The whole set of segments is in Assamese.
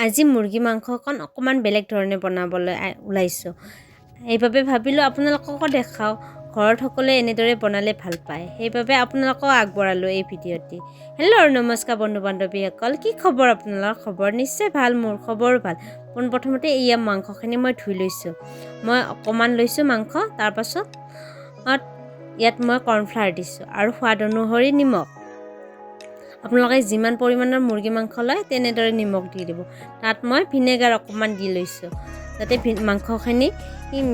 আজি মুৰ্গী মাংসকণ অকণমান বেলেগ ধৰণে বনাবলৈ ওলাইছোঁ। সেইবাবে ভাবিলোঁ আপোনালোককো দেখাওঁ। ঘৰত সকলোৱে এনেদৰে বনালে ভাল পায়, সেইবাবে আপোনালোকক আগবঢ়ালোঁ এই ভিডিঅ'টি। হেল্ল' নমস্কাৰ বন্ধু বান্ধৱীসকল, কি খবৰ আপোনালোকৰ? খবৰ নিশ্চয় ভাল, মোৰ খবৰো ভাল। পোনপ্ৰথমতে এয়া মাংসখিনি মই ধুই লৈছোঁ। মই অকণমান লৈছোঁ মাংস, তাৰপাছত ইয়াত মই কৰ্ণফ্লাৱাৰ দিছোঁ আৰু সোৱাদ অনুসৰি নিমখ। আপোনালোকে যিমান পৰিমাণৰ মুৰ্গী মাংস লয় তেনেদৰে নিমখ দি দিব। তাত মই ভিনেগাৰ অকণমান দি লৈছোঁ যাতে মাংসখিনি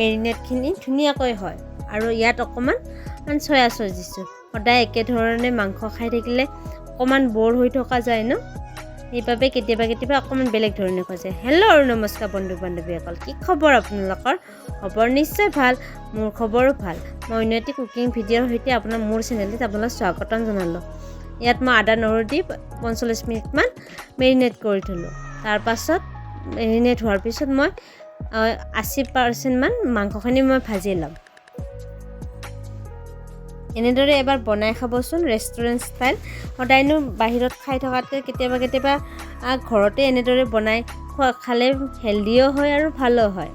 মেৰিনেটখিনি ধুনীয়াকৈ হয়। আৰু ইয়াত অকণমান চয়া চচ দিছোঁ। সদায় একেধৰণে মাংস খাই থাকিলে অকণমান বৰ হৈ থকা যায় ন, সেইবাবে কেতিয়াবা অকণমান বেলেগ ধৰণে খোৱা যায়। হেল্ল' নমস্কাৰ বন্ধু বান্ধৱীসকল, কি খবৰ আপোনালোকৰ? খবৰ নিশ্চয় ভাল, মোৰ খবৰো ভাল। মই অন্য এটি কুকিং ভিডিঅ'ৰ সৈতে মোৰ চেনেলটিত আপোনালোক স্বাগতম জনালোঁ। ইয়াত মই আদা নহৰু দি 45 মিনিটমান মেৰিনেট কৰি থ'লোঁ। তাৰপাছত মেৰিনেট হোৱাৰ পিছত মই 80% মাংসখিনি মই ভাজি ল'ম। এনেদৰে এবাৰ বনাই খাবচোন, ৰেষ্টুৰেণ্ট ষ্টাইল। সদায়নো বাহিৰত খাই থকাতকৈ কেতিয়াবা ঘৰতে এনেদৰে বনাই খালে হেল্ডিও হয় আৰু ভালো হয়।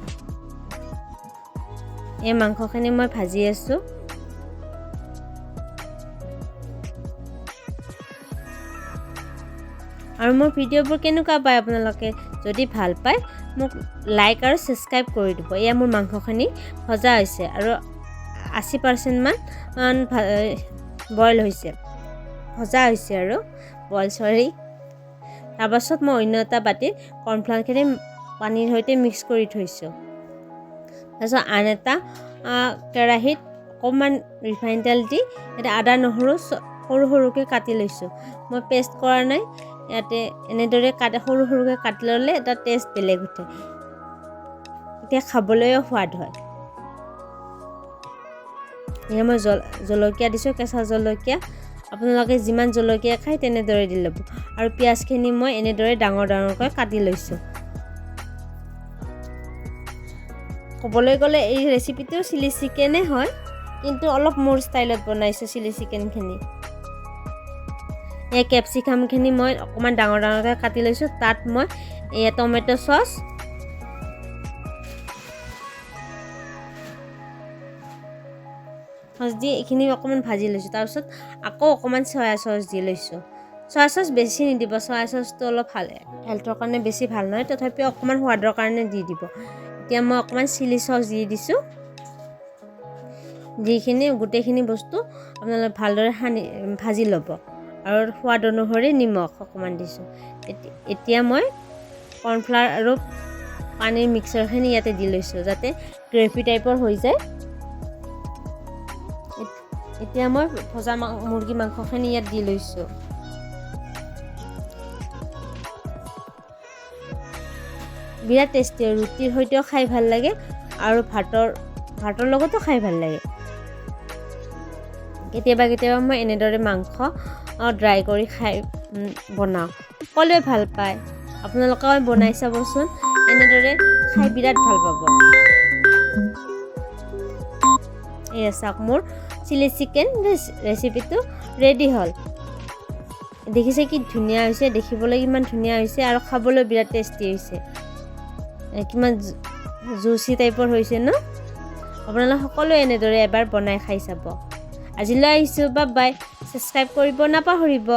এই মাংসখিনি মই ভাজি আছোঁ। আৰু মোৰ ভিডিঅ'বোৰ কেনেকুৱা পায় আপোনালোকে? যদি ভাল পায় মোক লাইক আৰু ছাবস্ক্ৰাইব কৰি দিব। এয়া মোৰ মাংসখিনি ভজা হৈছে আৰু 80% বইল হৈছে, ভজা হৈছে আৰু তাৰপাছত মই অন্য এটা বাতিত কৰ্ণফ্লাৱাৰখিনি পানীৰ সৈতে মিক্স কৰি থৈছোঁ। তাৰপিছত আন এটা কেৰাহীত অকণমান ৰিফাইন তেল দি ইয়াতে আদা নহৰু সৰুকৈ কাটি লৈছোঁ। মই পেষ্ট কৰা নাই, ইয়াতে এনেদৰে সৰুকৈ কাটি ল'লে এটা টেষ্ট বেলেগ উঠে, এতিয়া খাবলৈও সোৱাদ হয়। এয়া মই জলকীয়া দিছোঁ, কেঁচা জলকীয়া। আপোনালোকে যিমান জলকীয়া খায় তেনেদৰে দি ল'ব। আৰু পিঁয়াজখিনি মই এনেদৰে ডাঙৰকৈ কাটি লৈছোঁ। ক'বলৈ গ'লে এই ৰেচিপিটো চিলি চিকেনে হয়, কিন্তু অলপ মোৰ ষ্টাইলত বনাইছোঁ চিলি চিকেনখিনি। এই কেপচিকামখিনি মই অকণমান ডাঙৰকৈ কাটি লৈছোঁ। তাত মই এয়া টমেট' চচ, দি এইখিনি অকণমান ভাজি লৈছোঁ। তাৰপিছত আকৌ অকণমান চয়া চচ দি লৈছোঁ। চয়া চচ বেছি নিদিব, চয়া চচটো অলপ হেল্থৰ কাৰণে বেছি ভাল নহয়, তথাপিও অকণমান সোৱাদৰ কাৰণে দি দিব। এতিয়া মই অকণমান চিলি চচ দি দিছোঁ। গোটেইখিনি বস্তু আপোনালোকে ভালদৰে ভাজি ল'ব আৰু সোৱাদ অনুসৰি নিমখ অকণমান দিছোঁ। এতিয়া মই কৰ্ণফ্লাৱাৰ আৰু পানীৰ মিক্সাৰখিনি ইয়াতে দি লৈছোঁ যাতে গ্ৰেভি টাইপৰ হৈ যায়। এতিয়া মই ভজা মুৰ্গী মাংসখিনি ইয়াত দি লৈছোঁ। বিৰাট টেষ্টি, ৰুটিৰ সৈতেও খাই ভাল লাগে আৰু ভাতৰ লগতো খাই ভাল লাগে। কেতিয়াবা মই এনেদৰে মাংস ড্ৰাই কৰি বনাওঁ, সকলোৱে ভাল পায়। আপোনালোকেও বনাই চাবচোন, এনেদৰে খাই বিৰাট ভাল পাব। এয়া চাওক, মোৰ চিলি চিকেন ৰেচিপিটো ৰেডি হ'ল। দেখিছে কি ধুনীয়া হৈছে, দেখিবলৈ কিমান ধুনীয়া হৈছে আৰু খাবলৈ বিৰাট টেষ্টি হৈছে। কিমান জুচি টাইপৰ হৈছে ন? আপোনালোকে সকলোৱে এনেদৰে এবাৰ বনাই খাই চাব। আজিলৈ আহিছোঁ, বাই বাই। ছাবস্ক্ৰাইব কৰিব নাপাহৰিব।